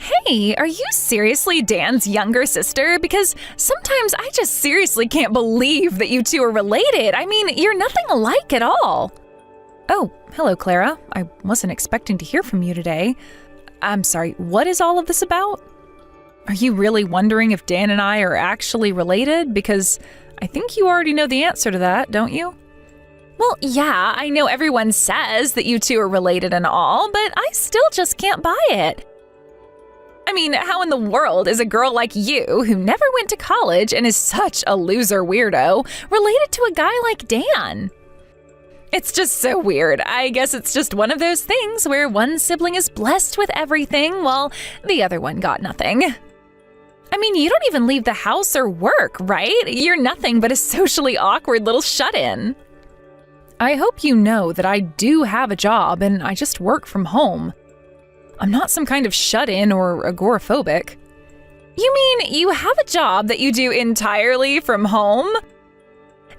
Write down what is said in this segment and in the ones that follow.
Hey, are you seriously Dan's younger sister? Because sometimes I just seriously can't believe that you two are related. I mean, you're nothing alike at all. Oh, hello, Clara. I wasn't expecting to hear from you today. I'm sorry, what is all of this about? Are you really wondering if Dan and I are actually related? Because I think you already know the answer to that, don't you? Well, yeah, I know everyone says that you two are related and all, but I still just can't buy it. I mean, how in the world is a girl like you, who never went to college and is such a loser weirdo, related to a guy like Dan? It's just so weird. I guess it's just one of those things where one sibling is blessed with everything while the other one got nothing. I mean, you don't even leave the house or work, right? You're nothing but a socially awkward little shut-in. I hope you know that I do have a job and I just work from home. I'm not some kind of shut-in or agoraphobic. You mean you have a job that you do entirely from home?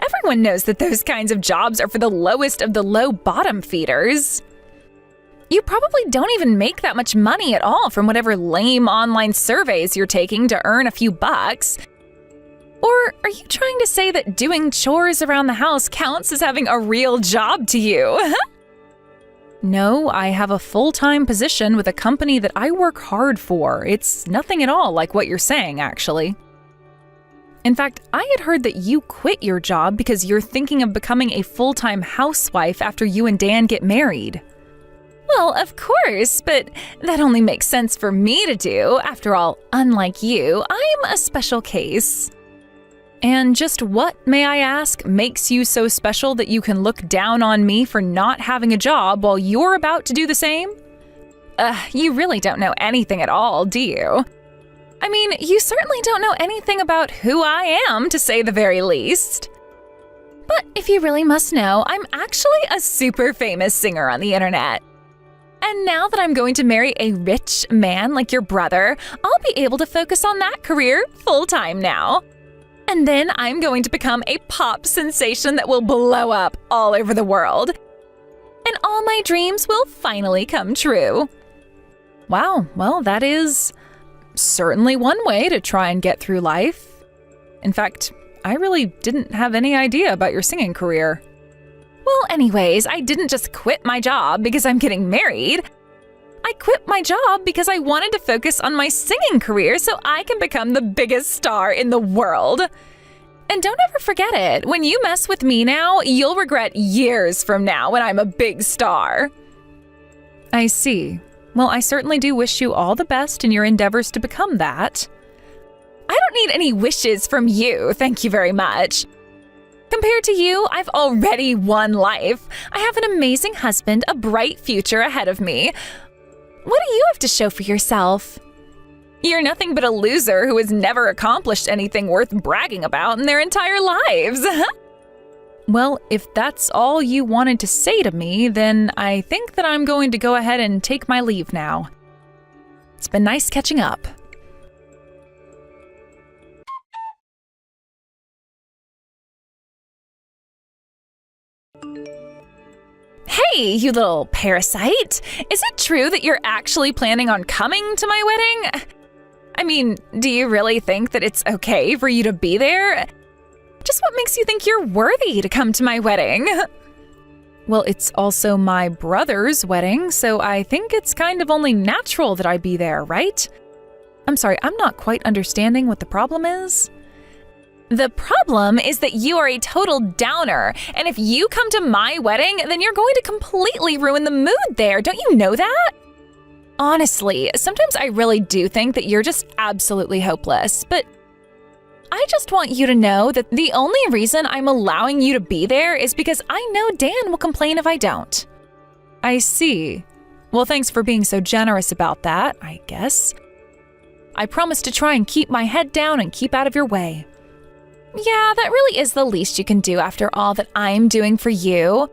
Everyone knows that those kinds of jobs are for the lowest of the low bottom feeders. You probably don't even make that much money at all from whatever lame online surveys you're taking to earn a few bucks. Or are you trying to say that doing chores around the house counts as having a real job to you? No, I have a full-time position with a company that I work hard for. It's nothing at all like what you're saying, actually. In fact, I had heard that you quit your job because you're thinking of becoming a full-time housewife after you and Dan get married. Well, of course, but that only makes sense for me to do. After all, unlike you, I'm a special case. And just what, may I ask, makes you so special that you can look down on me for not having a job while you're about to do the same? You really don't know anything at all, do you? I mean, you certainly don't know anything about who I am, to say the very least. But if you really must know, I'm actually a super famous singer on the internet. And now that I'm going to marry a rich man like your brother, I'll be able to focus on that career full-time now. And then I'm going to become a pop sensation that will blow up all over the world. And all my dreams will finally come true. Wow, well, that is certainly one way to try and get through life. In fact, I really didn't have any idea about your singing career. Well, anyways, I didn't just quit my job because I'm getting married. I quit my job because I wanted to focus on my singing career so I can become the biggest star in the world. And don't ever forget it, when you mess with me now, you'll regret years from now when I'm a big star. I see. Well, I certainly do wish you all the best in your endeavors to become that. I don't need any wishes from you, thank you very much. Compared to you, I've already won life. I have an amazing husband, a bright future ahead of me. What do you have to show for yourself? You're nothing but a loser who has never accomplished anything worth bragging about in their entire lives. Well, if that's all you wanted to say to me, then I think that I'm going to go ahead and take my leave now. It's been nice catching up. Hey, you little parasite! Is it true that you're actually planning on coming to my wedding? I mean, do you really think that it's okay for you to be there? Just what makes you think you're worthy to come to my wedding? Well, it's also my brother's wedding, so I think it's kind of only natural that I be there, right? I'm sorry, I'm not quite understanding what the problem is. The problem is that you are a total downer, and if you come to my wedding, then you're going to completely ruin the mood there. Don't you know that? Honestly, sometimes I really do think that you're just absolutely hopeless, but I just want you to know that the only reason I'm allowing you to be there is because I know Dan will complain if I don't. I see. Well, thanks for being so generous about that, I guess. I promise to try and keep my head down and keep out of your way. Yeah, that really is the least you can do after all that I'm doing for you.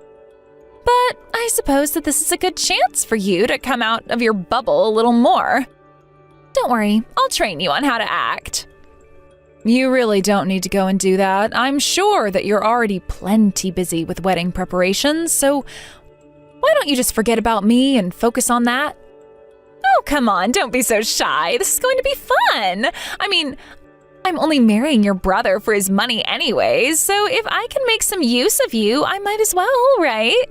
But I suppose that this is a good chance for you to come out of your bubble a little more. Don't worry, I'll train you on how to act. You really don't need to go and do that. I'm sure that you're already plenty busy with wedding preparations, so why don't you just forget about me and focus on that? Oh, come on, don't be so shy. This is going to be fun. I mean, I'm only marrying your brother for his money anyways, so if I can make some use of you, I might as well, right?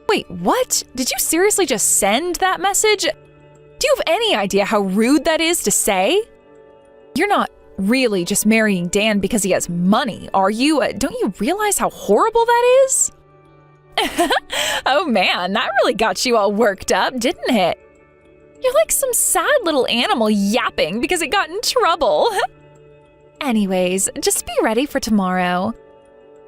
Wait, what? Did you seriously just send that message? Do you have any idea how rude that is to say? You're not really just marrying Dan because he has money, are you? Don't you realize how horrible that is? Oh man, that really got you all worked up, didn't it? You're like some sad little animal yapping because it got in trouble. Anyways, just be ready for tomorrow.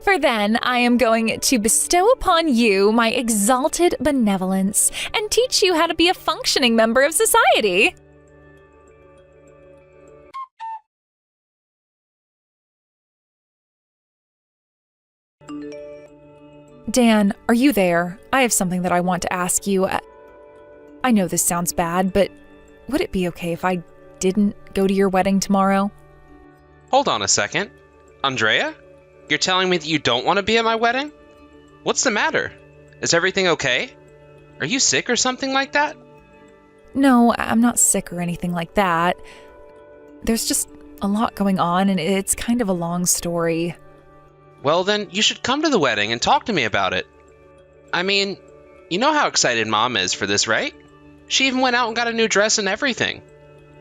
For then, I am going to bestow upon you my exalted benevolence and teach you how to be a functioning member of society. Dan, are you there? I have something that I want to ask you. I know this sounds bad, but would it be okay if I didn't go to your wedding tomorrow? Hold on a second. Andrea? You're telling me that you don't want to be at my wedding? What's the matter? Is everything okay? Are you sick or something like that? No, I'm not sick or anything like that. There's just a lot going on, and it's kind of a long story. Well, then you should come to the wedding and talk to me about it. I mean, you know how excited Mom is for this, right? She even went out and got a new dress and everything.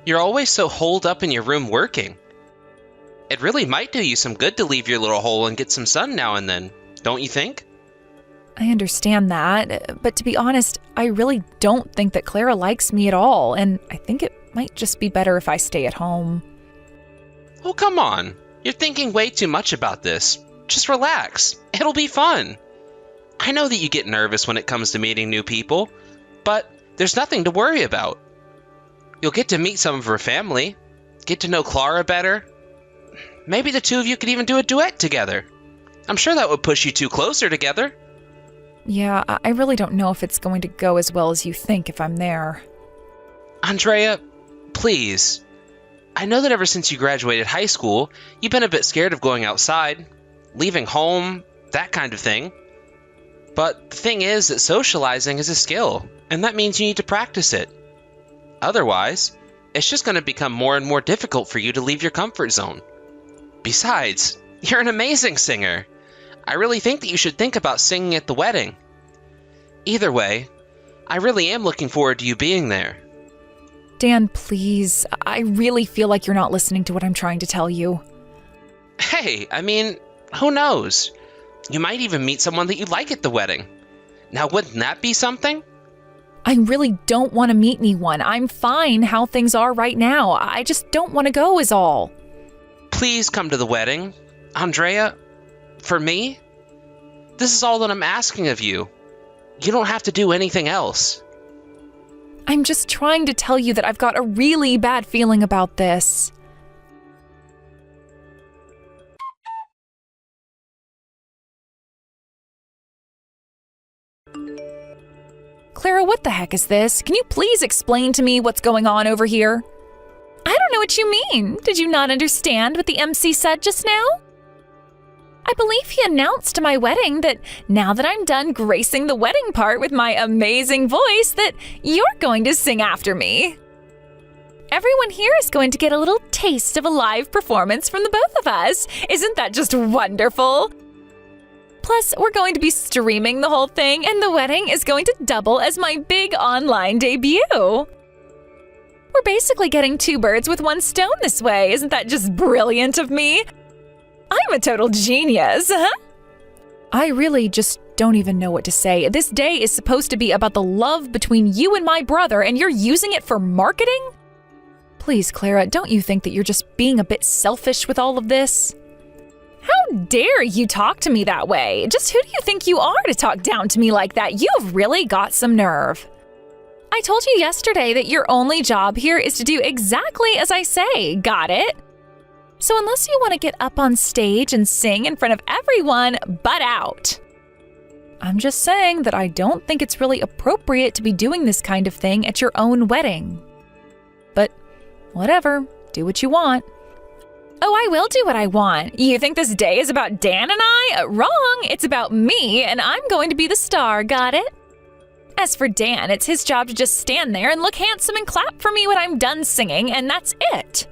You're always so holed up in your room working. It really might do you some good to leave your little hole and get some sun now and then, don't you think? I understand that, but to be honest, I really don't think that Clara likes me at all, and I think it might just be better if I stay at home. Oh, come on. You're thinking way too much about this. Just relax. It'll be fun. I know that you get nervous when it comes to meeting new people, but there's nothing to worry about. You'll get to meet some of her family, get to know Clara better. Maybe the two of you could even do a duet together. I'm sure that would push you two closer together. Yeah, I really don't know if it's going to go as well as you think if I'm there. Andrea, please. I know that ever since you graduated high school, you've been a bit scared of going outside, leaving home, that kind of thing. But the thing is that socializing is a skill, and that means you need to practice it. Otherwise, it's just going to become more and more difficult for you to leave your comfort zone. Besides, you're an amazing singer. I really think that you should think about singing at the wedding. Either way, I really am looking forward to you being there. Dan, please. I really feel like you're not listening to what I'm trying to tell you. Hey, I mean, who knows? You might even meet someone that you like at the wedding. Now, wouldn't that be something? I really don't want to meet anyone. I'm fine how things are right now. I just don't want to go is all. Please come to the wedding. Andrea, for me, this is all that I'm asking of you. You don't have to do anything else. I'm just trying to tell you that I've got a really bad feeling about this. Clara, what the heck is this? Can you please explain to me what's going on over here? I don't know what you mean. Did you not understand what the MC said just now? I believe he announced to my wedding that now that I'm done gracing the wedding part with my amazing voice, that you're going to sing after me. Everyone here is going to get a little taste of a live performance from the both of us. Isn't that just wonderful? Plus, we're going to be streaming the whole thing, and the wedding is going to double as my big online debut. We're basically getting two birds with one stone this way. Isn't that just brilliant of me? I'm a total genius, huh? I really just don't even know what to say. This day is supposed to be about the love between you and my brother, and you're using it for marketing? Please, Clara, don't you think that you're just being a bit selfish with all of this? How dare you talk to me that way? Just who do you think you are to talk down to me like that? You've really got some nerve. I told you yesterday that your only job here is to do exactly as I say. Got it? So unless you want to get up on stage and sing in front of everyone, butt out. I'm just saying that I don't think it's really appropriate to be doing this kind of thing at your own wedding. But whatever, do what you want. Oh, I will do what I want. You think this day is about Dan and I? Wrong, it's about me, and I'm going to be the star, got it? As for Dan, it's his job to just stand there and look handsome and clap for me when I'm done singing, and that's it.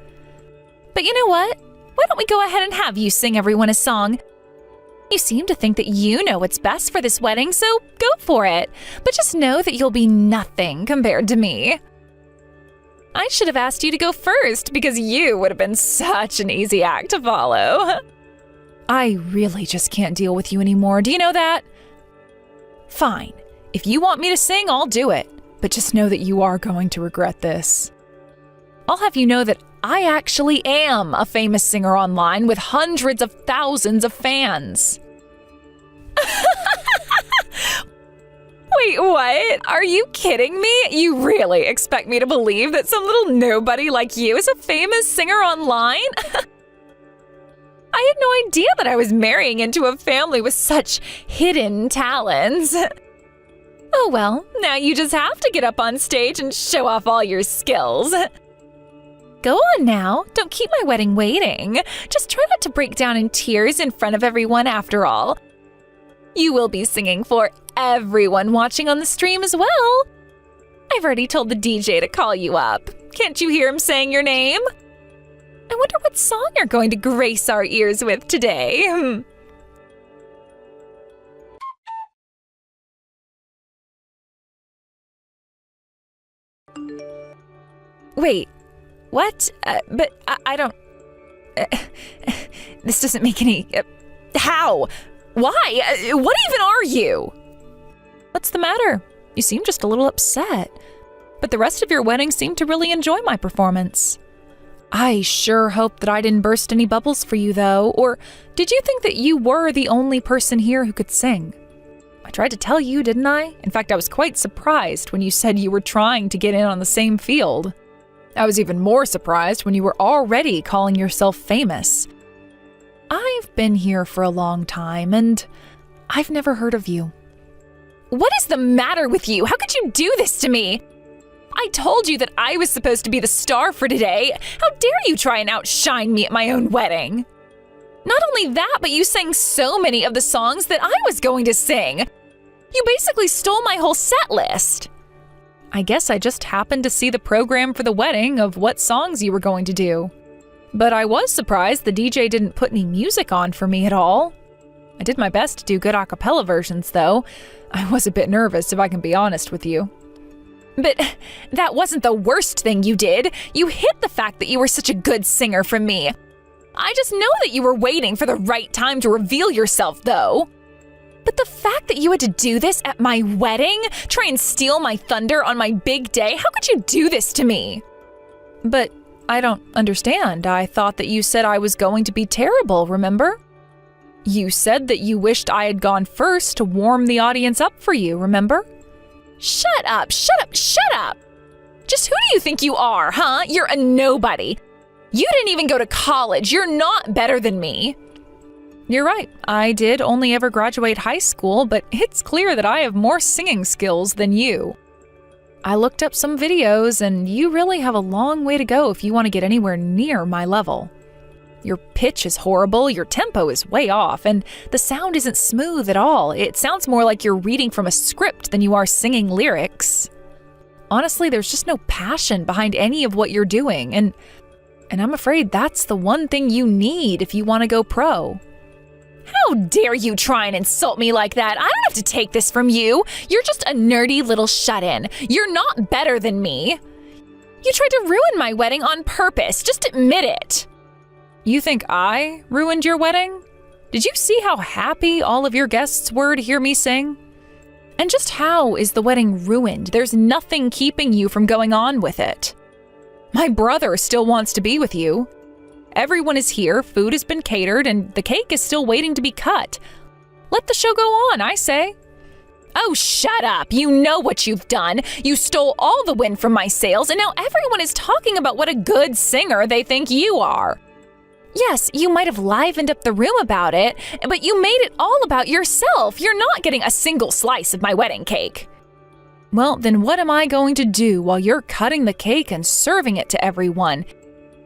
But you know what? Why don't we go ahead and have you sing everyone a song? You seem to think that you know what's best for this wedding, so go for it. But just know that you'll be nothing compared to me. I should have asked you to go first because you would have been such an easy act to follow. I really just can't deal with you anymore, do you know that? Fine. If you want me to sing, I'll do it. But just know that you are going to regret this. I'll have you know that I actually am a famous singer online with hundreds of thousands of fans. Wait, what? Are you kidding me? You really expect me to believe that some little nobody like you is a famous singer online? I had no idea that I was marrying into a family with such hidden talents. Oh well, now you just have to get up on stage and show off all your skills. Go on now, don't keep my wedding waiting. Just try not to break down in tears in front of everyone after all. You will be singing for everyone watching on the stream as well. I've already told the DJ to call you up. Can't you hear him saying your name? I wonder what song you're going to grace our ears with today. Wait, what? But I don't... this doesn't make any... how? Why? What even are you? What's the matter? You seem just a little upset. But the rest of your wedding seemed to really enjoy my performance. I sure hope that I didn't burst any bubbles for you, though. Or did you think that you were the only person here who could sing? I tried to tell you, didn't I? In fact, I was quite surprised when you said you were trying to get in on the same field. I was even more surprised when you were already calling yourself famous. I've been here for a long time, and I've never heard of you. What is the matter with you? How could you do this to me? I told you that I was supposed to be the star for today. How dare you try and outshine me at my own wedding? Not only that, but you sang so many of the songs that I was going to sing. You basically stole my whole set list. I guess I just happened to see the program for the wedding of what songs you were going to do. But I was surprised the DJ didn't put any music on for me at all. I did my best to do good a cappella versions, though. I was a bit nervous, if I can be honest with you. But that wasn't the worst thing you did. You hid the fact that you were such a good singer from me. I just know that you were waiting for the right time to reveal yourself, though. But the fact that you had to do this at my wedding, try and steal my thunder on my big day, how could you do this to me? But I don't understand. I thought that you said I was going to be terrible, remember? You said that you wished I had gone first to warm the audience up for you, remember? Shut up, shut up, shut up! Just who do you think you are, huh? You're a nobody. You didn't even go to college. You're not better than me. You're right. I did only ever graduate high school, but it's clear that I have more singing skills than you. I looked up some videos, and you really have a long way to go if you want to get anywhere near my level. Your pitch is horrible, your tempo is way off, and the sound isn't smooth at all. It sounds more like you're reading from a script than you are singing lyrics. Honestly, there's just no passion behind any of what you're doing, and I'm afraid that's the one thing you need if you want to go pro. How dare you try and insult me like that? I don't have to take this from you. You're just a nerdy little shut-in. You're not better than me. You tried to ruin my wedding on purpose. Just admit it. You think I ruined your wedding? Did you see how happy all of your guests were to hear me sing? And just how is the wedding ruined? There's nothing keeping you from going on with it. My brother still wants to be with you. Everyone is here, food has been catered, and the cake is still waiting to be cut. Let the show go on, I say. Oh, shut up. You know what you've done. You stole all the wind from my sails, and now everyone is talking about what a good singer they think you are. Yes, you might have livened up the room about it, but you made it all about yourself. You're not getting a single slice of my wedding cake. Well, then what am I going to do while you're cutting the cake and serving it to everyone?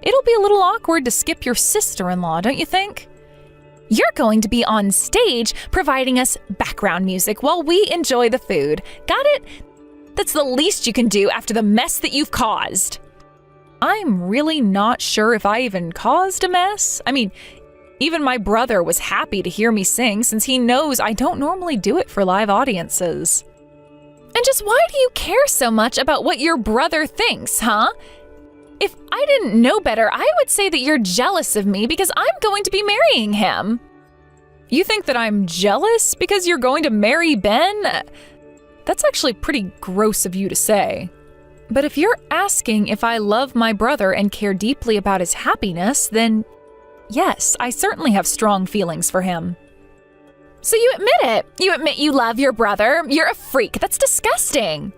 It'll be a little awkward to skip your sister-in-law, don't you think? You're going to be on stage providing us background music while we enjoy the food. Got it? That's the least you can do after the mess that you've caused. I'm really not sure if I even caused a mess. I mean, even my brother was happy to hear me sing since he knows I don't normally do it for live audiences. And just why do you care so much about what your brother thinks, huh? If I didn't know better, I would say that you're jealous of me because I'm going to be marrying him. You think that I'm jealous because you're going to marry Ben? That's actually pretty gross of you to say. But if you're asking if I love my brother and care deeply about his happiness, then yes, I certainly have strong feelings for him. So you admit it. You admit you love your brother. You're a freak. That's disgusting.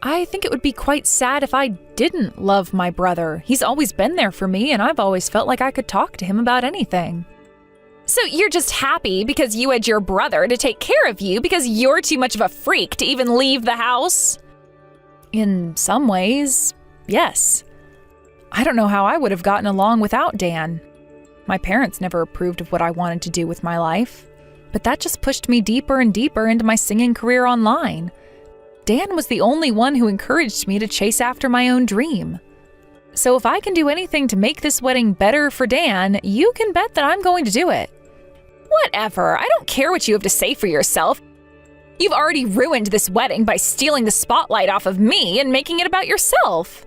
I think it would be quite sad if I didn't love my brother. He's always been there for me, and I've always felt like I could talk to him about anything. So you're just happy because you had your brother to take care of you because you're too much of a freak to even leave the house? In some ways, yes. I don't know how I would have gotten along without Dan. My parents never approved of what I wanted to do with my life, but that just pushed me deeper and deeper into my singing career online. Dan was the only one who encouraged me to chase after my own dream. So if I can do anything to make this wedding better for Dan, you can bet that I'm going to do it. Whatever, I don't care what you have to say for yourself. You've already ruined this wedding by stealing the spotlight off of me and making it about yourself.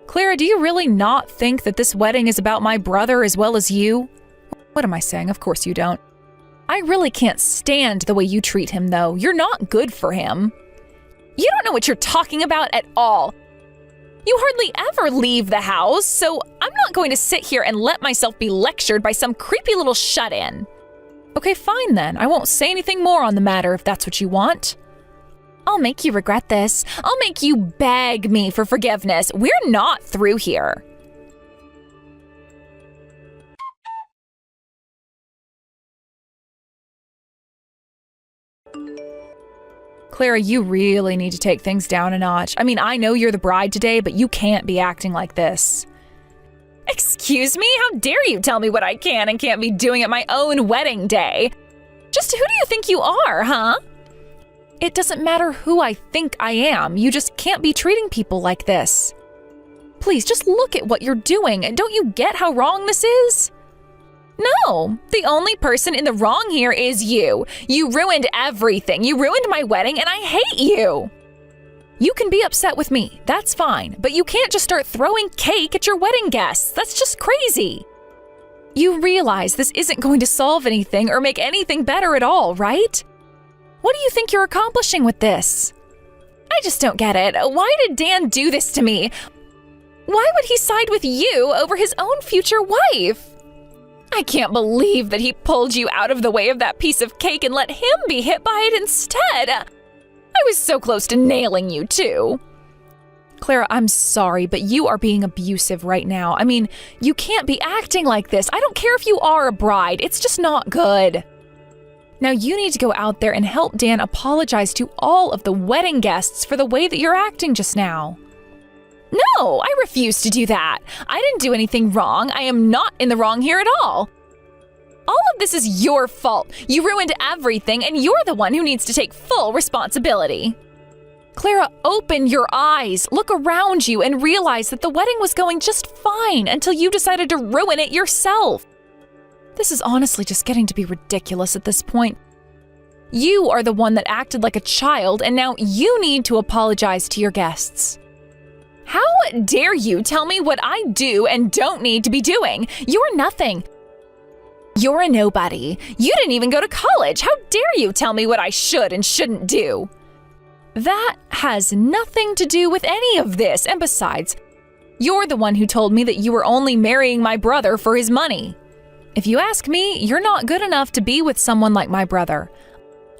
Clara, do you really not think that this wedding is about my brother as well as you? What am I saying? Of course you don't. I really can't stand the way you treat him, though. You're not good for him. You don't know what you're talking about at all. You hardly ever leave the house, so I'm not going to sit here and let myself be lectured by some creepy little shut-in. Okay, fine then. I won't say anything more on the matter if that's what you want. I'll make you regret this. I'll make you beg me for forgiveness. We're not through here. Clara, you really need to take things down a notch. I mean, I know you're the bride today, but you can't be acting like this. Excuse me? How dare you tell me what I can and can't be doing at my own wedding day? Just who do you think you are, huh? It doesn't matter who I think I am. You just can't be treating people like this. Please, just look at what you're doing. Don't you get how wrong this is? No, the only person in the wrong here is you. You ruined everything. You ruined my wedding, and I hate you. You can be upset with me, that's fine, but you can't just start throwing cake at your wedding guests. That's just crazy. You realize this isn't going to solve anything or make anything better at all, right? What do you think you're accomplishing with this? I just don't get it. Why did Dan do this to me? Why would he side with you over his own future wife? I can't believe that he pulled you out of the way of that piece of cake and let him be hit by it instead. I was so close to nailing you, too. Clara, I'm sorry, but you are being abusive right now. I mean, you can't be acting like this. I don't care if you are a bride. It's just not good. Now you need to go out there and help Dan apologize to all of the wedding guests for the way that you're acting just now. No, I refuse to do that. I didn't do anything wrong. I am not in the wrong here at all. All of this is your fault. You ruined everything, and you're the one who needs to take full responsibility. Clara, open your eyes, look around you, and realize that the wedding was going just fine until you decided to ruin it yourself. This is honestly just getting to be ridiculous at this point. You are the one that acted like a child, and now you need to apologize to your guests. How dare you tell me what I do and don't need to be doing? You're nothing. You're a nobody. You didn't even go to college. How dare you tell me what I should and shouldn't do? That has nothing to do with any of this. And besides, you're the one who told me that you were only marrying my brother for his money. If you ask me, you're not good enough to be with someone like my brother.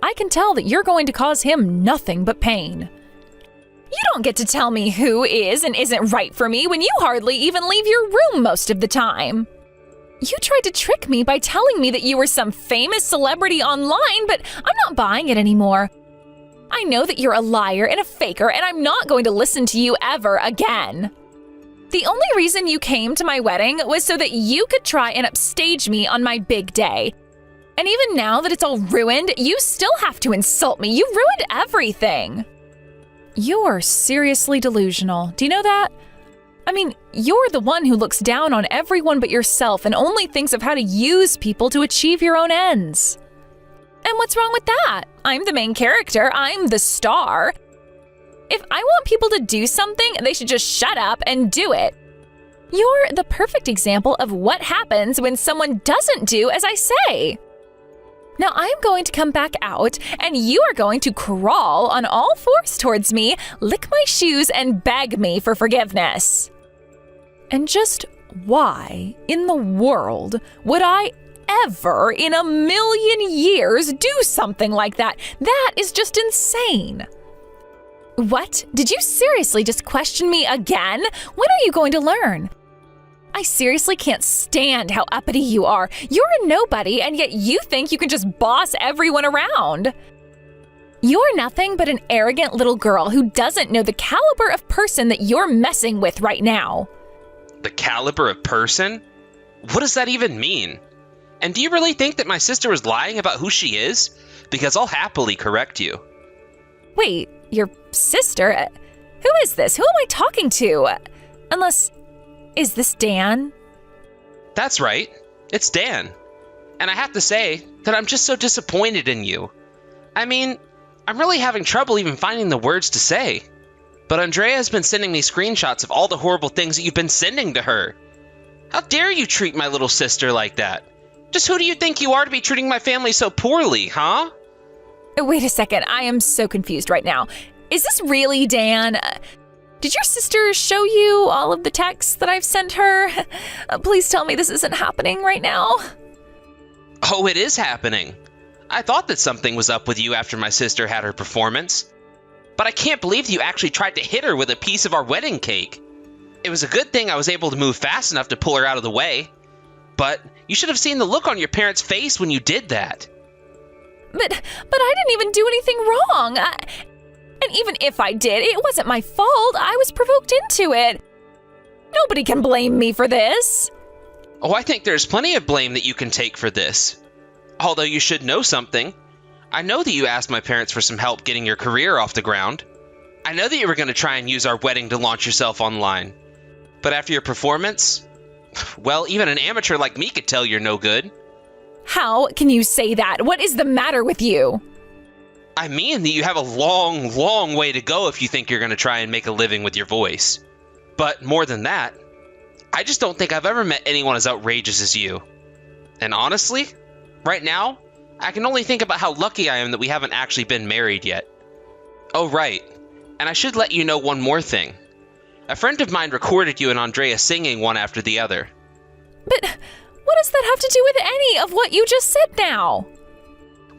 I can tell that you're going to cause him nothing but pain. You don't get to tell me who is and isn't right for me when you hardly even leave your room most of the time. You tried to trick me by telling me that you were some famous celebrity online, but I'm not buying it anymore. I know that you're a liar and a faker, and I'm not going to listen to you ever again. The only reason you came to my wedding was so that you could try and upstage me on my big day. And even now that it's all ruined, you still have to insult me. You ruined everything. You're seriously delusional. Do you know that? I mean, you're the one who looks down on everyone but yourself and only thinks of how to use people to achieve your own ends. And what's wrong with that? I'm the main character. I'm the star. If I want people to do something, they should just shut up and do it. You're the perfect example of what happens when someone doesn't do as I say. Now I'm going to come back out, and you are going to crawl on all fours towards me, lick my shoes, and beg me for forgiveness. And just why in the world would I ever in a million years do something like that? That is just insane. What? Did you seriously just question me again? When are you going to learn? I seriously can't stand how uppity you are. You're a nobody, and yet you think you can just boss everyone around. You're nothing but an arrogant little girl who doesn't know the caliber of person that you're messing with right now. The caliber of person? What does that even mean? And do you really think that my sister was lying about who she is? Because I'll happily correct you. Wait, your sister? Who is this? Who am I talking to? Unless, is this Dan? That's right. It's Dan. And I have to say that I'm just so disappointed in you. I mean, I'm really having trouble even finding the words to say. But Andrea has been sending me screenshots of all the horrible things that you've been sending to her. How dare you treat my little sister like that? Just who do you think you are to be treating my family so poorly, huh? Wait a second, I am so confused right now. Is this really Dan? Did your sister show you all of the texts that I've sent her? Please tell me this isn't happening right now. Oh, it is happening. I thought that something was up with you after my sister had her performance. But I can't believe you actually tried to hit her with a piece of our wedding cake. It was a good thing I was able to move fast enough to pull her out of the way. But you should have seen the look on your parents' face when you did that. But I didn't even do anything wrong. And even if I did, it wasn't my fault. I was provoked into it. Nobody can blame me for this. Oh, I think there's plenty of blame that you can take for this. Although you should know something. I know that you asked my parents for some help getting your career off the ground. I know that you were going to try and use our wedding to launch yourself online. But after your performance, well, even an amateur like me could tell you're no good. How can you say that? What is the matter with you? I mean that you have a long, long way to go if you think you're going to try and make a living with your voice. But more than that, I just don't think I've ever met anyone as outrageous as you. And honestly, right now, I can only think about how lucky I am that we haven't actually been married yet. Oh, right. And I should let you know one more thing. A friend of mine recorded you and Andrea singing one after the other. But what does that have to do with any of what you just said now?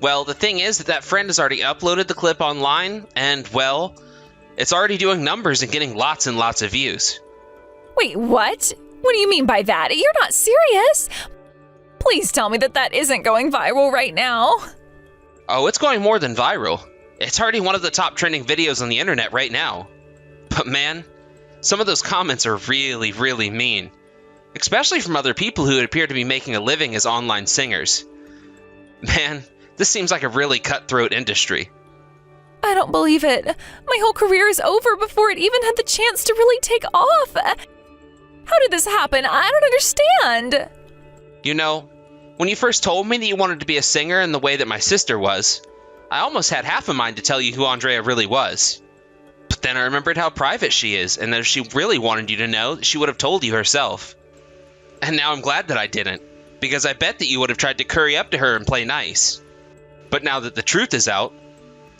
Well, the thing is that friend has already uploaded the clip online, and, well, it's already doing numbers and getting lots and lots of views. Wait, what? What do you mean by that? You're not serious? Please tell me that that isn't going viral right now. Oh, it's going more than viral. It's already one of the top trending videos on the internet right now. But man, some of those comments are really, really mean. Especially from other people who appear to be making a living as online singers. Man, this seems like a really cutthroat industry. I don't believe it. My whole career is over before it even had the chance to really take off. How did this happen? I don't understand. You know, when you first told me that you wanted to be a singer in the way that my sister was, I almost had half a mind to tell you who Andrea really was. But then I remembered how private she is, and that if she really wanted you to know, she would have told you herself. And now I'm glad that I didn't, because I bet that you would have tried to curry up to her and play nice. But now that the truth is out,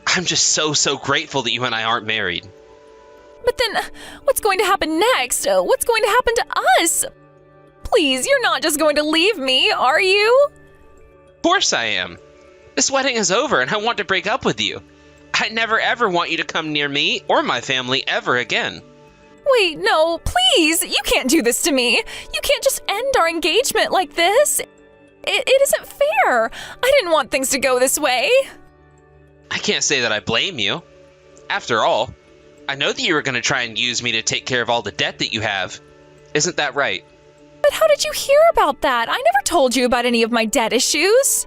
I'm just so grateful that you and I aren't married. But then, what's going to happen next? What's going to happen to us? Please, you're not just going to leave me, are you? Of course I am. This wedding is over and I want to break up with you. I never ever want you to come near me or my family ever again. Wait, no, please, you can't do this to me. You can't just end our engagement like this. It isn't fair. I didn't want things to go this way. I can't say that I blame you. After all, I know that you were going to try and use me to take care of all the debt that you have. Isn't that right? But how did you hear about that? I never told you about any of my debt issues.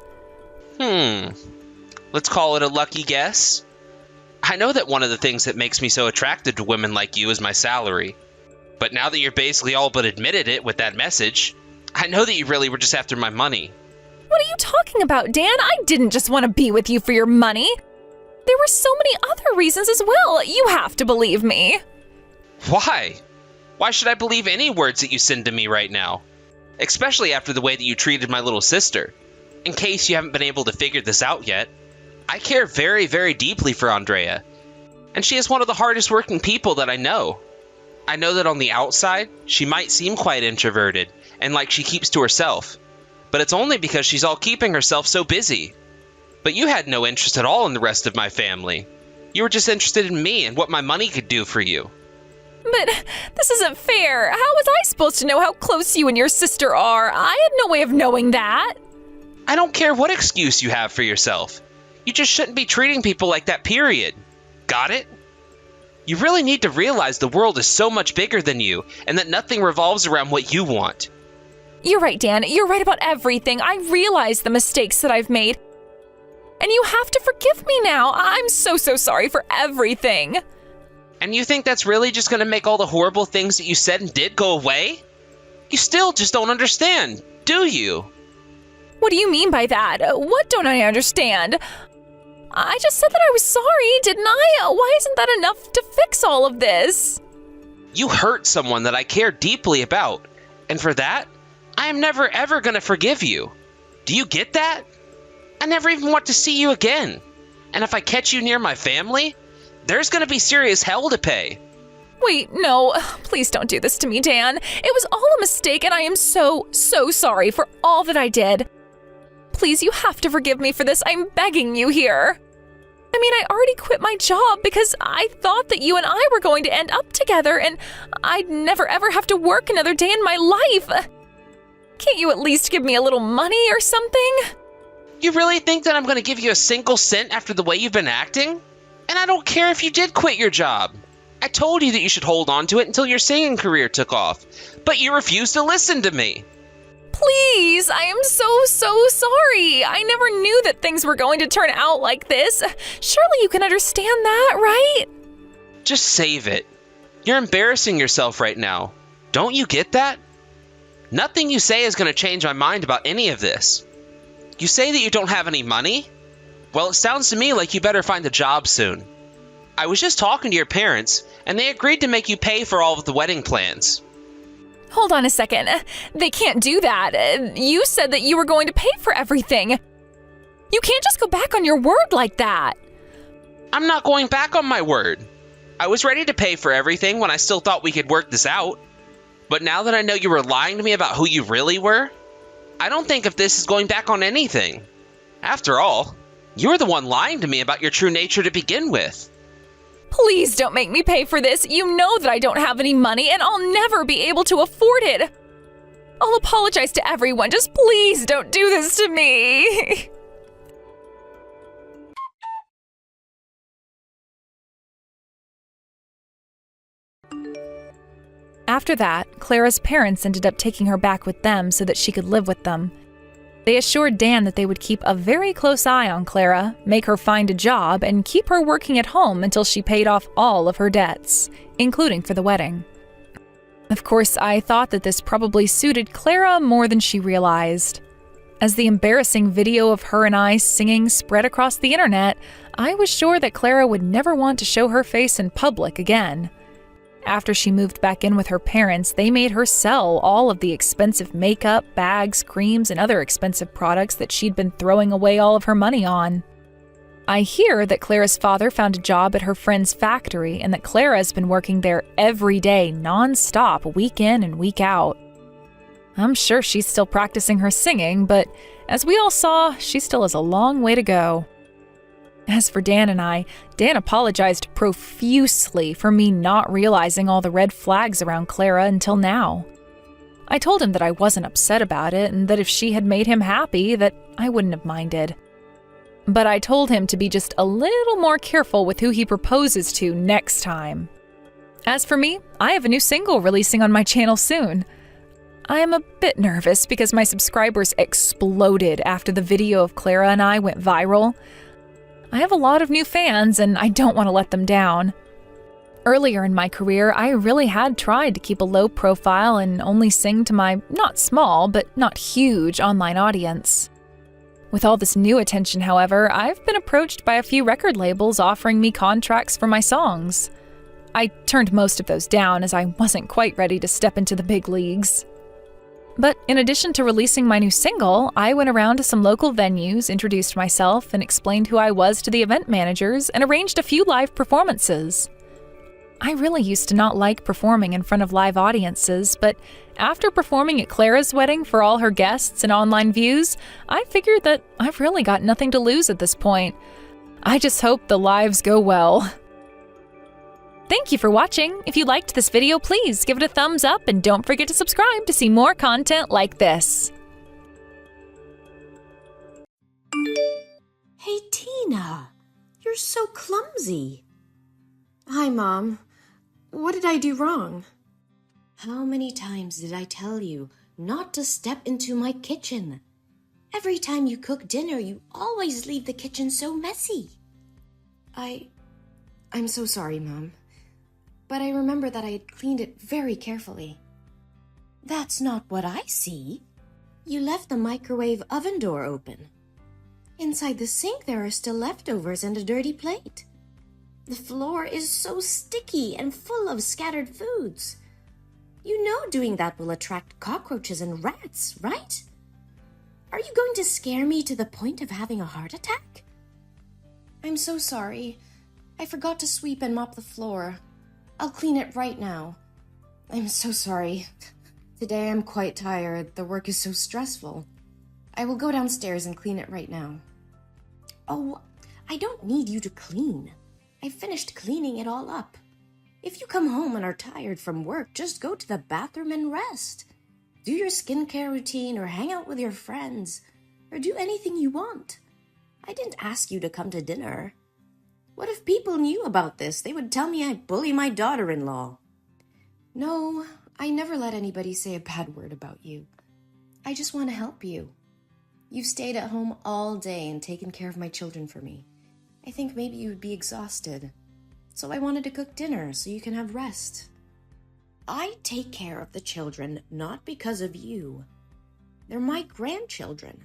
Let's call it a lucky guess. I know that one of the things that makes me so attracted to women like you is my salary. But now that you're basically all but admitted it with that message, I know that you really were just after my money. What are you talking about, Dan? I didn't just want to be with you for your money. There were so many other reasons as well. You have to believe me. Why? Why should I believe any words that you send to me right now? Especially after the way that you treated my little sister. In case you haven't been able to figure this out yet, I care very, very deeply for Andrea. And she is one of the hardest working people that I know. I know that on the outside, she might seem quite introverted and like she keeps to herself. But it's only because she's all keeping herself so busy. But you had no interest at all in the rest of my family. You were just interested in me and what my money could do for you. But this isn't fair. How was I supposed to know how close you and your sister are? I had no way of knowing that. I don't care what excuse you have for yourself. You just shouldn't be treating people like that, period. Got it? You really need to realize the world is so much bigger than you, and that nothing revolves around what you want. You're right, Dan. You're right about everything. I realize the mistakes that I've made. And you have to forgive me now. I'm so sorry for everything. And you think that's really just going to make all the horrible things that you said and did go away? You still just don't understand, do you? What do you mean by that? What don't I understand? I just said that I was sorry, didn't I? Why isn't that enough to fix all of this? You hurt someone that I care deeply about, and for that, I am never ever going to forgive you. Do you get that? I never even want to see you again. And if I catch you near my family, there's going to be serious hell to pay. Wait, no. Please don't do this to me, Dan. It was all a mistake, and I am so sorry for all that I did. Please, you have to forgive me for this. I'm begging you here. I mean, I already quit my job because I thought that you and I were going to end up together, and I'd never ever have to work another day in my life. Can't you at least give me a little money or something? You really think that I'm going to give you a single cent after the way you've been acting? And I don't care if you did quit your job. I told you that you should hold on to it until your singing career took off, but you refused to listen to me. Please, I am so sorry. I never knew that things were going to turn out like this. Surely you can understand that, right? Just save it. You're embarrassing yourself right now. Don't you get that? Nothing you say is going to change my mind about any of this. You say that you don't have any money? Well, it sounds to me like you better find a job soon. I was just talking to your parents, and they agreed to make you pay for all of the wedding plans. Hold on a second. They can't do that. You said that you were going to pay for everything. You can't just go back on your word like that. I'm not going back on my word. I was ready to pay for everything when I still thought we could work this out. But now that I know you were lying to me about who you really were, I don't think of this as going back on anything. After all, you're the one lying to me about your true nature to begin with. Please don't make me pay for this. You know that I don't have any money and I'll never be able to afford it. I'll apologize to everyone. Just please don't do this to me. After that, Clara's parents ended up taking her back with them so that she could live with them. They assured Dan that they would keep a very close eye on Clara, make her find a job, and keep her working at home until she paid off all of her debts, including for the wedding. Of course, I thought that this probably suited Clara more than she realized. As the embarrassing video of her and I singing spread across the internet, I was sure that Clara would never want to show her face in public again. After she moved back in with her parents, they made her sell all of the expensive makeup, bags, creams, and other expensive products that she'd been throwing away all of her money on. I hear that Clara's father found a job at her friend's factory and that Clara has been working there every day, non-stop, week in and week out. I'm sure she's still practicing her singing, but as we all saw, she still has a long way to go. As for Dan and I, Dan apologized profusely for me not realizing all the red flags around Clara until now. I told him that I wasn't upset about it and that if she had made him happy, that I wouldn't have minded. But I told him to be just a little more careful with who he proposes to next time. As for me, I have a new single releasing on my channel soon. I am a bit nervous because my subscribers exploded after the video of Clara and I went viral. I have a lot of new fans and I don't want to let them down. Earlier in my career, I really had tried to keep a low profile and only sing to my not small, but not huge online audience. With all this new attention, however, I've been approached by a few record labels offering me contracts for my songs. I turned most of those down as I wasn't quite ready to step into the big leagues. But in addition to releasing my new single, I went around to some local venues, introduced myself, and explained who I was to the event managers, and arranged a few live performances. I really used to not like performing in front of live audiences, but after performing at Clara's wedding for all her guests and online views, I figured that I've really got nothing to lose at this point. I just hope the lives go well. Thank you for watching. If you liked this video, please give it a thumbs up and don't forget to subscribe to see more content like this. Hey, Tina, you're so clumsy. Hi, Mom. What did I do wrong? How many times did I tell you not to step into my kitchen? Every time you cook dinner, you always leave the kitchen so messy. I'm so sorry, Mom. But I remember that I had cleaned it very carefully. That's not what I see. You left the microwave oven door open. Inside the sink, there are still leftovers and a dirty plate. The floor is so sticky and full of scattered foods. You know doing that will attract cockroaches and rats, right? Are you going to scare me to the point of having a heart attack? I'm so sorry. I forgot to sweep and mop the floor. I'll clean it right now. I'm so sorry. Today I'm quite tired. The work is so stressful. I will go downstairs and clean it right now. Oh, I don't need you to clean. I finished cleaning it all up. If you come home and are tired from work, just go to the bathroom and rest. Do your skincare routine or hang out with your friends or do anything you want. I didn't ask you to come to dinner. What if people knew about this? They would tell me I bully my daughter-in-law. No, I never let anybody say a bad word about you. I just want to help you. You've stayed at home all day and taken care of my children for me. I think maybe you would be exhausted. So I wanted to cook dinner so you can have rest. I take care of the children not because of you. They're my grandchildren.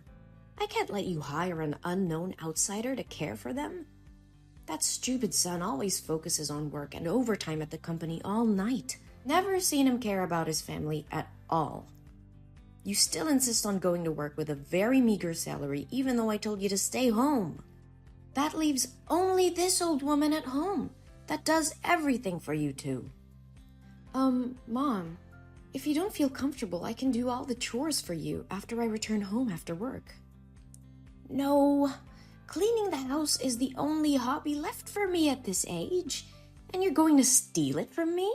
I can't let you hire an unknown outsider to care for them. That stupid son always focuses on work and overtime at the company all night. Never seen him care about his family at all. You still insist on going to work with a very meager salary even though I told you to stay home. That leaves only this old woman at home that does everything for you two. Mom, if you don't feel comfortable, I can do all the chores for you after I return home after work. No, cleaning the house is the only hobby left for me at this age, and you're going to steal it from me?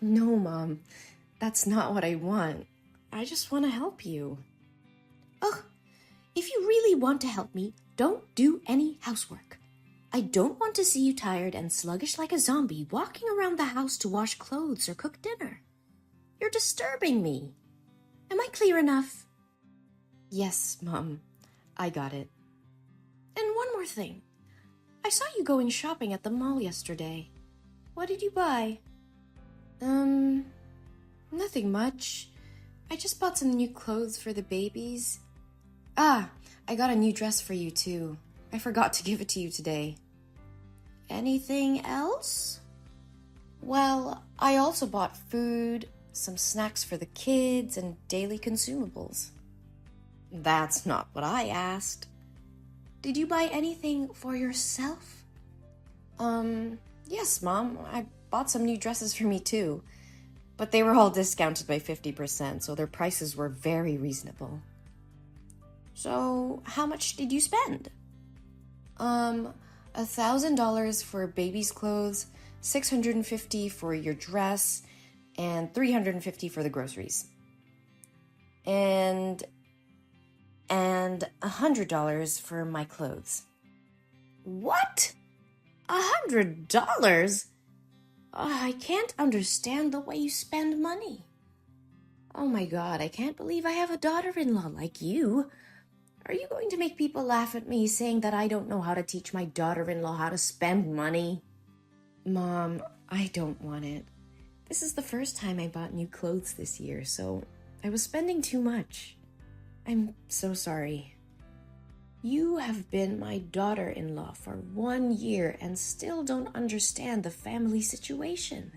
No, Mom, that's not what I want. I just want to help you. Ugh, if you really want to help me, don't do any housework. I don't want to see you tired and sluggish like a zombie walking around the house to wash clothes or cook dinner. You're disturbing me. Am I clear enough? Yes, Mom. I got it. And one more thing. I saw you going shopping at the mall yesterday. What did you buy? Nothing much. I just bought some new clothes for the babies. Ah, I got a new dress for you too. I forgot to give it to you today. Anything else? Well, I also bought food, some snacks for the kids, and daily consumables. That's not what I asked. Did you buy anything for yourself? Yes, Mom. I bought some new dresses for me too. But they were all discounted by 50%, so their prices were very reasonable. So, how much did you spend? $1,000 for baby's clothes, $650 for your dress, and $350 for the groceries. And $100 for my clothes. What? $100? I can't understand the way you spend money. Oh my God, I can't believe I have a daughter-in-law like you. Are you going to make people laugh at me saying that I don't know how to teach my daughter-in-law how to spend money? Mom, I don't want it. This is the first time I bought new clothes this year, so I was spending too much. I'm so sorry. You have been my daughter-in-law for 1 year and still don't understand the family situation.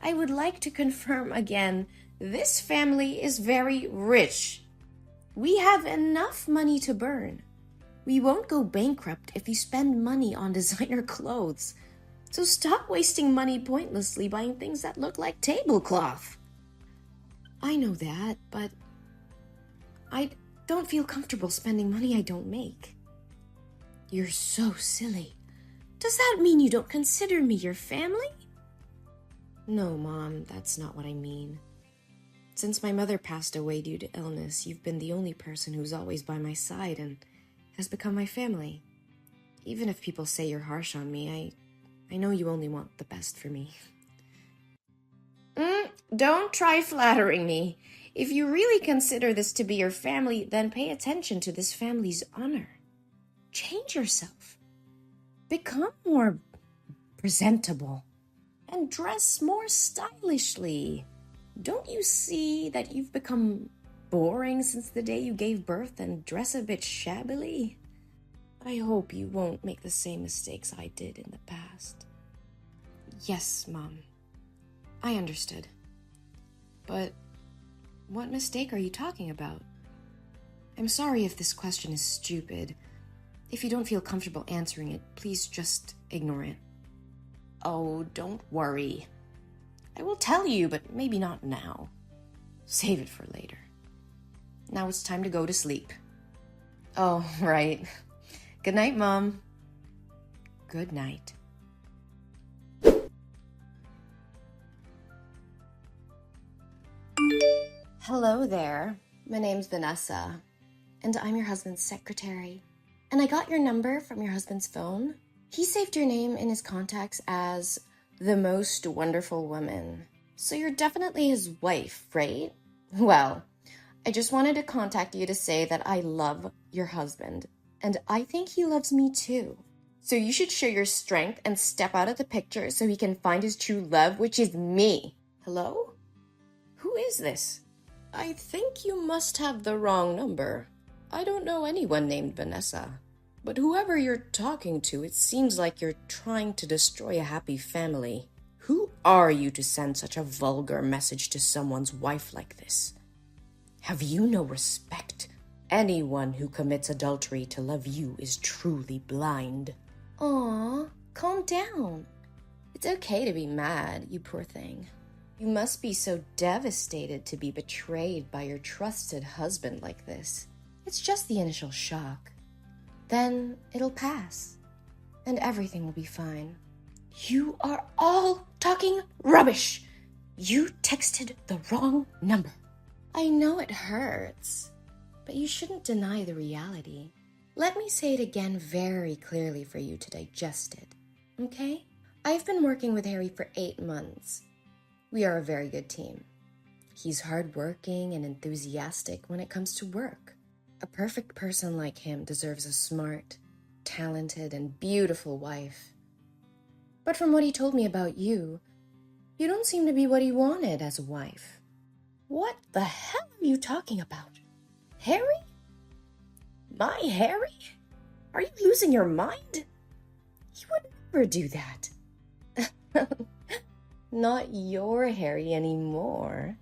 I would like to confirm again, this family is very rich. We have enough money to burn. We won't go bankrupt if you spend money on designer clothes. So stop wasting money pointlessly buying things that look like tablecloth. I know that, but I don't feel comfortable spending money I don't make. You're so silly. Does that mean you don't consider me your family? No, Mom, that's not what I mean. Since my mother passed away due to illness, you've been the only person who's always by my side and has become my family. Even if people say you're harsh on me, I know you only want the best for me. Don't try flattering me. If you really consider this to be your family, then pay attention to this family's honor. Change yourself. Become more presentable. And dress more stylishly. Don't you see that you've become boring since the day you gave birth and dress a bit shabbily? I hope you won't make the same mistakes I did in the past. Yes, Mom. I understood. But what mistake are you talking about? I'm sorry if this question is stupid. If you don't feel comfortable answering it, please just ignore it. Oh, don't worry. I will tell you, but maybe not now. Save it for later. Now it's time to go to sleep. Oh, right. Good night, Mom. Good night. Hello there. My name's Vanessa, and I'm your husband's secretary. And I got your number from your husband's phone. He saved your name in his contacts as the most wonderful woman. So you're definitely his wife, right? Well, I just wanted to contact you to say that I love your husband, and I think he loves me too. So you should show your strength and step out of the picture so he can find his true love, which is me. Hello? Who is this? I think you must have the wrong number. I don't know anyone named Vanessa. But whoever you're talking to, it seems like you're trying to destroy a happy family. Who are you to send such a vulgar message to someone's wife like this? Have you no respect? Anyone who commits adultery to love you is truly blind. Aw, calm down. It's okay to be mad, you poor thing. You must be so devastated to be betrayed by your trusted husband like this. It's just the initial shock. Then it'll pass, and everything will be fine. You are all talking rubbish. You texted the wrong number. I know it hurts, but you shouldn't deny the reality. Let me say it again very clearly for you to digest it, okay? I've been working with Harry for 8 months. We are a very good team. He's hardworking and enthusiastic when it comes to work. A perfect person like him deserves a smart, talented, and beautiful wife. But from what he told me about you, you don't seem to be what he wanted as a wife. What the hell are you talking about? Harry? My Harry? Are you losing your mind? He would never do that. Not your Harry anymore.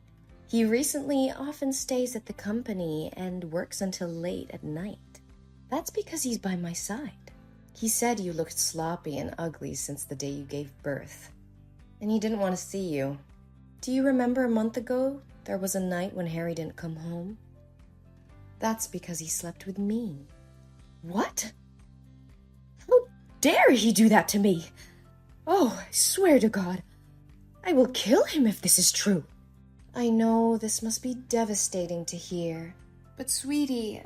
He recently often stays at the company and works until late at night. That's because he's by my side. He said you looked sloppy and ugly since the day you gave birth, and he didn't want to see you. Do you remember a month ago, there was a night when Harry didn't come home? That's because he slept with me. What? How dare he do that to me? Oh, I swear to God, I will kill him if this is true. I know this must be devastating to hear, but sweetie,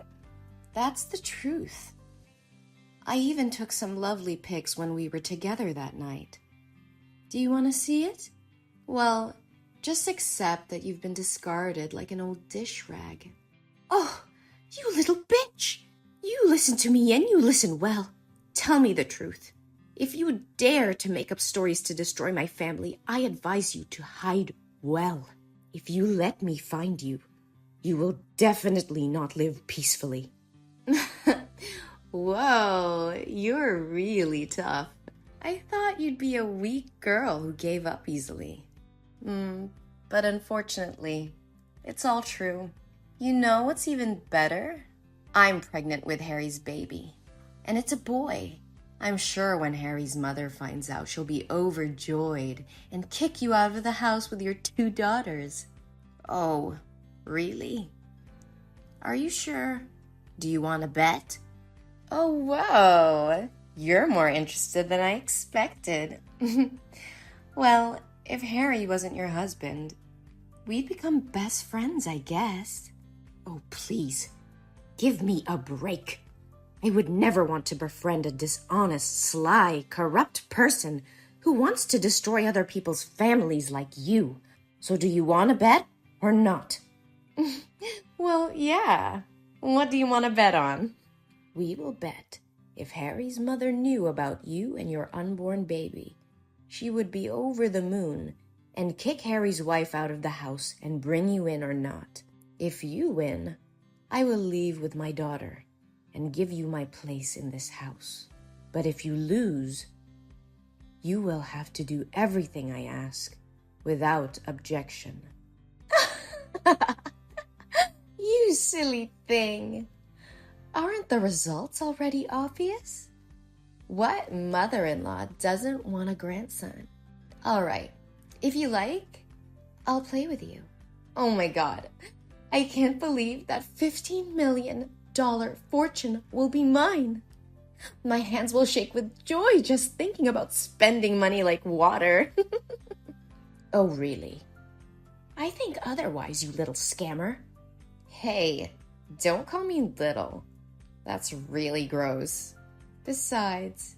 that's the truth. I even took some lovely pics when we were together that night. Do you want to see it? Well, just accept that you've been discarded like an old dish rag. Oh, you little bitch! You listen to me, and you listen well. Tell me the truth. If you dare to make up stories to destroy my family, I advise you to hide well. If you let me find you, you will definitely not live peacefully. Whoa, you're really tough. I thought you'd be a weak girl who gave up easily. But unfortunately, it's all true. You know what's even better? I'm pregnant with Harry's baby, and it's a boy. I'm sure when Harry's mother finds out, she'll be overjoyed and kick you out of the house with your 2 daughters. Oh, really? Are you sure? Do you want to bet? Oh, whoa. You're more interested than I expected. Well, if Harry wasn't your husband, we'd become best friends, I guess. Oh, please, give me a break. I would never want to befriend a dishonest, sly, corrupt person who wants to destroy other people's families like you. So do you want to bet or not? Well, yeah. What do you want to bet on? We will bet if Harry's mother knew about you and your unborn baby, she would be over the moon and kick Harry's wife out of the house and bring you in or not. If you win, I will leave with my daughter and give you my place in this house. But if you lose, you will have to do everything I ask without objection. You silly thing. Aren't the results already obvious? What mother-in-law doesn't want a grandson? All right, if you like, I'll play with you. Oh my God, I can't believe that $15 million fortune will be mine. My hands will shake with joy just thinking about spending money like water. Oh, really? I think otherwise, you little scammer. Hey, don't call me little. That's really gross. Besides,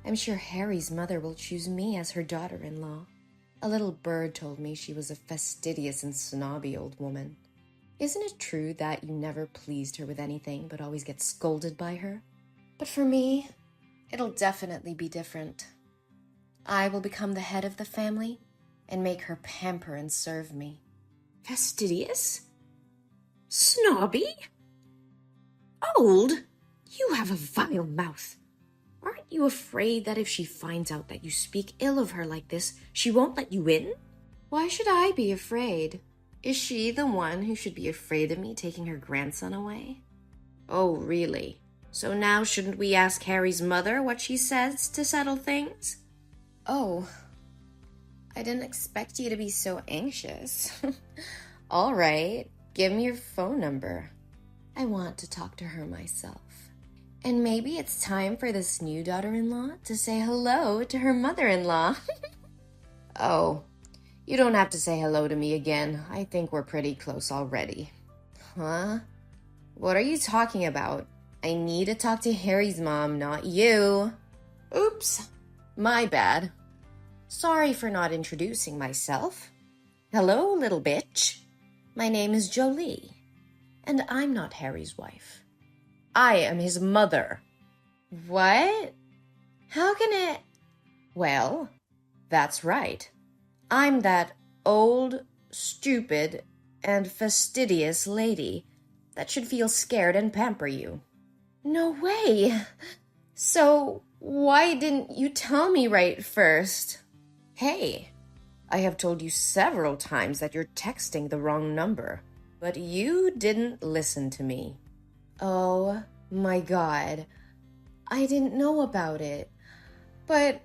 I'm sure Harry's mother will choose me as her daughter-in-law. A little bird told me she was a fastidious and snobby old woman. Isn't it true that you never pleased her with anything but always get scolded by her? But for me, it'll definitely be different. I will become the head of the family and make her pamper and serve me. Fastidious? Snobby? Old? You have a vile mouth. Aren't you afraid that if she finds out that you speak ill of her like this, she won't let you in? Why should I be afraid? Is she the one who should be afraid of me taking her grandson away? Oh, really? So now shouldn't we ask Harry's mother what she says to settle things? Oh, I didn't expect you to be so anxious. All right, give me your phone number. I want to talk to her myself. And maybe it's time for this new daughter-in-law to say hello to her mother-in-law. Oh, you don't have to say hello to me again. I think we're pretty close already. Huh? What are you talking about? I need to talk to Harry's mom, not you. Oops, my bad. Sorry for not introducing myself. Hello, little bitch. My name is Jolie, and I'm not Harry's wife. I am his mother. What? How can it... Well, that's right. I'm that old, stupid, and fastidious lady that should feel scared and pamper you. No way. So why didn't you tell me right first? Hey, I have told you several times that you're texting the wrong number, but you didn't listen to me. Oh my God, I didn't know about it. But,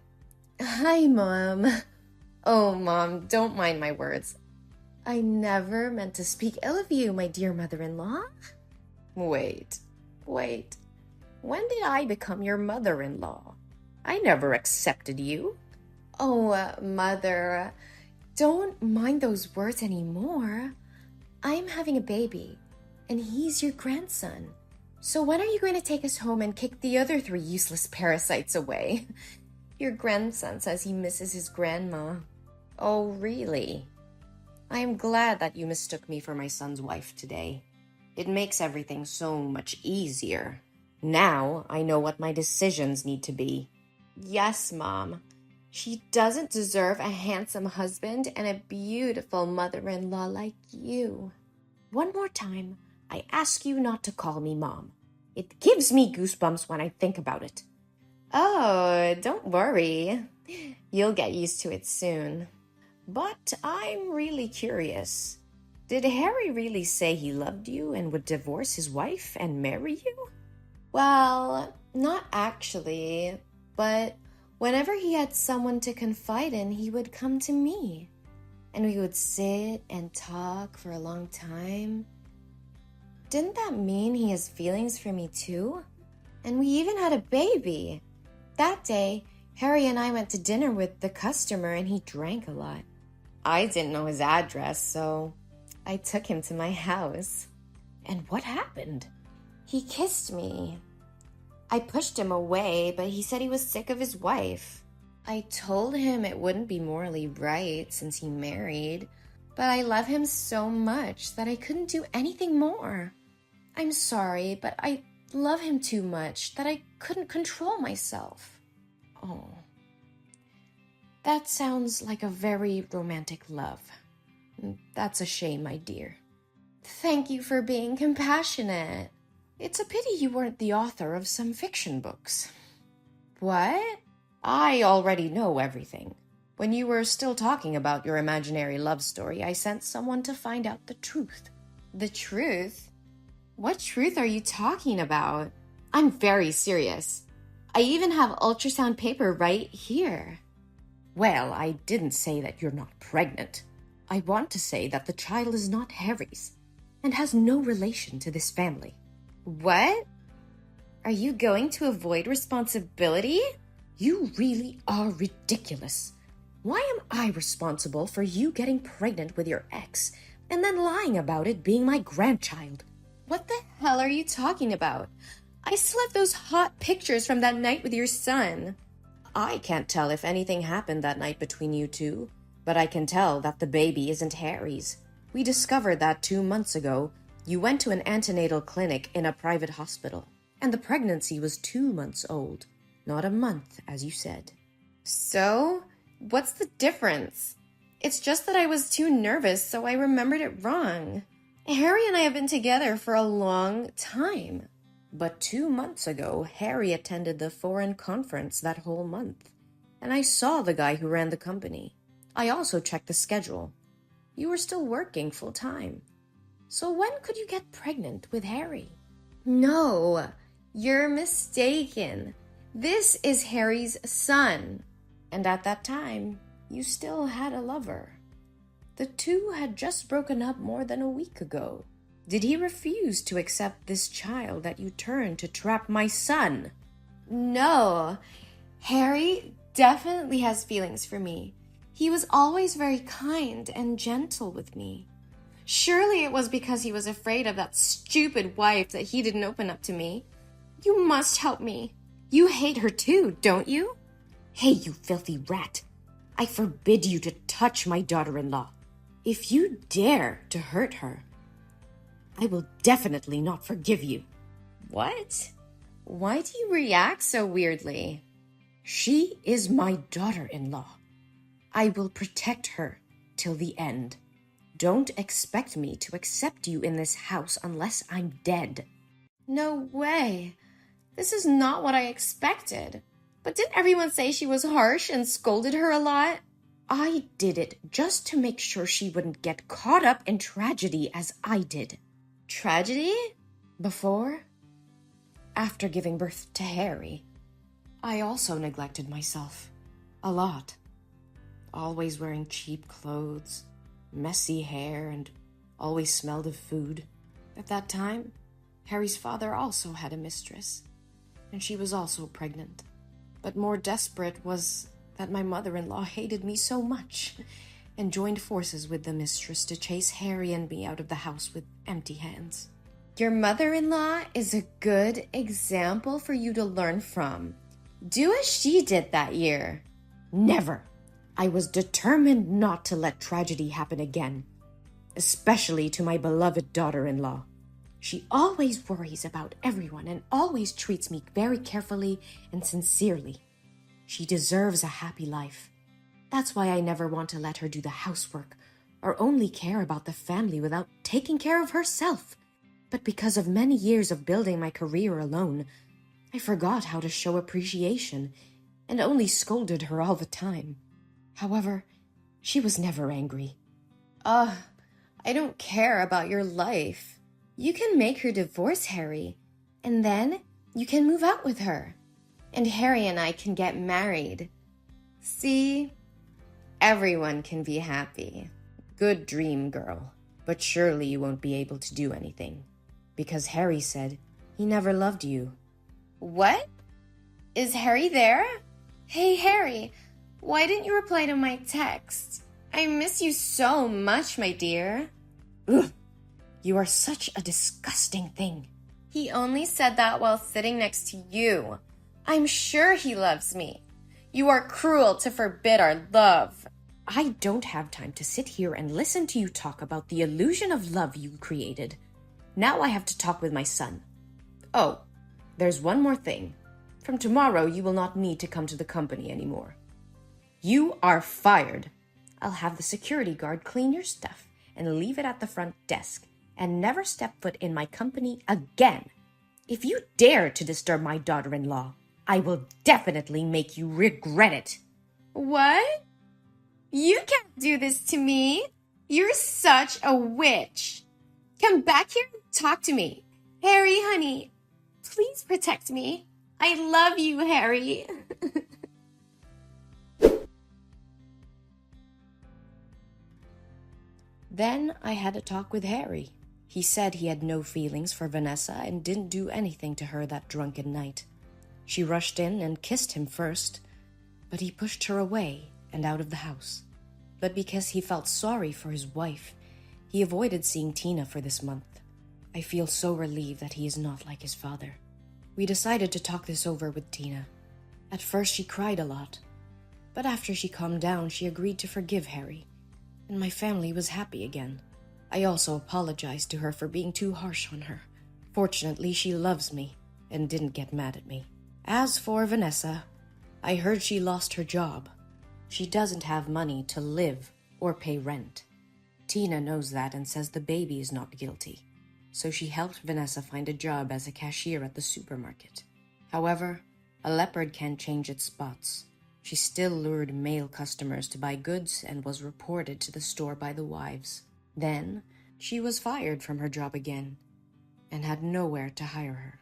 hi, Mom. Oh, Mom, don't mind my words. I never meant to speak ill of you, my dear mother-in-law. Wait. When did I become your mother-in-law? I never accepted you. Oh, Mother, don't mind those words anymore. I'm having a baby, and he's your grandson. So when are you going to take us home and kick the other 3 useless parasites away? Your grandson says he misses his grandma. Oh, really? I am glad that you mistook me for my son's wife today. It makes everything so much easier. Now I know what my decisions need to be. Yes, Mom. She doesn't deserve a handsome husband and a beautiful mother-in-law like you. One more time, I ask you not to call me Mom. It gives me goosebumps when I think about it. Oh, don't worry. You'll get used to it soon. But I'm really curious. Did Harry really say he loved you and would divorce his wife and marry you? Well, not actually, but whenever he had someone to confide in, he would come to me. And we would sit and talk for a long time. Didn't that mean he has feelings for me too? And we even had a baby. That day, Harry and I went to dinner with the customer and he drank a lot. I didn't know his address, so I took him to my house. And what happened? He kissed me. I pushed him away, but he said he was sick of his wife. I told him it wouldn't be morally right since he married, but I love him so much that I couldn't do anything more. I'm sorry, but I love him too much that I couldn't control myself. Oh, that sounds like a very romantic love. That's a shame, my dear. Thank you for being compassionate. It's a pity you weren't the author of some fiction books. What? I already know everything. When you were still talking about your imaginary love story, I sent someone to find out the truth. The truth? What truth are you talking about? I'm very serious. I even have ultrasound paper right here. Well, I didn't say that you're not pregnant. I want to say that the child is not Harry's and has no relation to this family. What? Are you going to avoid responsibility? You really are ridiculous. Why am I responsible for you getting pregnant with your ex and then lying about it being my grandchild? What the hell are you talking about? I still have those hot pictures from that night with your son. I can't tell if anything happened that night between you two, but I can tell that the baby isn't Harry's. We discovered that 2 months ago. You went to an antenatal clinic in a private hospital, and the pregnancy was 2 months old, not a month, as you said. So, what's the difference? It's just that I was too nervous, so I remembered it wrong. Harry and I have been together for a long time. But 2 months ago, Harry attended the foreign conference that whole month, and I saw the guy who ran the company. I also checked the schedule. You were still working full time. So when could you get pregnant with Harry? No, you're mistaken. This is Harry's son. And at that time, you still had a lover. The two had just broken up more than a week ago. Did he refuse to accept this child that you turned to trap my son? No, Harry definitely has feelings for me. He was always very kind and gentle with me. Surely it was because he was afraid of that stupid wife that he didn't open up to me. You must help me. You hate her too, don't you? Hey, you filthy rat. I forbid you to touch my daughter-in-law. If you dare to hurt her, I will definitely not forgive you. What? Why do you react so weirdly? She is my daughter-in-law. I will protect her till the end. Don't expect me to accept you in this house unless I'm dead. No way. This is not what I expected. But didn't everyone say she was harsh and scolded her a lot? I did it just to make sure she wouldn't get caught up in tragedy as I did. Tragedy? Before? After giving birth to Harry, I also neglected myself. A lot. Always wearing cheap clothes, messy hair, and always smelled of food. At that time, Harry's father also had a mistress, and she was also pregnant. But more desperate was that my mother-in-law hated me so much and joined forces with the mistress to chase Harry and me out of the house with empty hands. Your mother-in-law is a good example for you to learn from. Do as she did that year. Never. I was determined not to let tragedy happen again, especially to my beloved daughter-in-law. She always worries about everyone and always treats me very carefully and sincerely. She deserves a happy life. That's why I never want to let her do the housework or only care about the family without taking care of herself. But because of many years of building my career alone, I forgot how to show appreciation and only scolded her all the time. However, she was never angry. I don't care about your life. You can make her divorce Harry, and then you can move out with her. And Harry and I can get married. See? Everyone can be happy. Good dream, girl. But surely you won't be able to do anything. Because Harry said he never loved you. What? Is Harry there? Hey, Harry, why didn't you reply to my text? I miss you so much, my dear. Ugh, you are such a disgusting thing. He only said that while sitting next to you. I'm sure he loves me. You are cruel to forbid our love. I don't have time to sit here and listen to you talk about the illusion of love you created. Now I have to talk with my son. Oh, there's one more thing. From tomorrow, you will not need to come to the company anymore. You are fired. I'll have the security guard clean your stuff and leave it at the front desk, and never step foot in my company again. If you dare to disturb my daughter-in-law, I will definitely make you regret it. What? You can't do this to me. You're such a witch. Come back here and talk to me. Harry, honey, please protect me. I love you, Harry. Then I had a talk with Harry. He said he had no feelings for Vanessa and didn't do anything to her that drunken night. She rushed in and kissed him first, but he pushed her away and out of the house. But because he felt sorry for his wife, he avoided seeing Tina for this month. I feel so relieved that he is not like his father. We decided to talk this over with Tina. At first she cried a lot, but after she calmed down, she agreed to forgive Harry, and my family was happy again. I also apologized to her for being too harsh on her. Fortunately, she loves me and didn't get mad at me. As for Vanessa, I heard she lost her job. She doesn't have money to live or pay rent. Tina knows that and says the baby is not guilty, so she helped Vanessa find a job as a cashier at the supermarket. However, a leopard can't change its spots. She still lured male customers to buy goods and was reported to the store by the wives. Then, she was fired from her job again and had nowhere to hire her.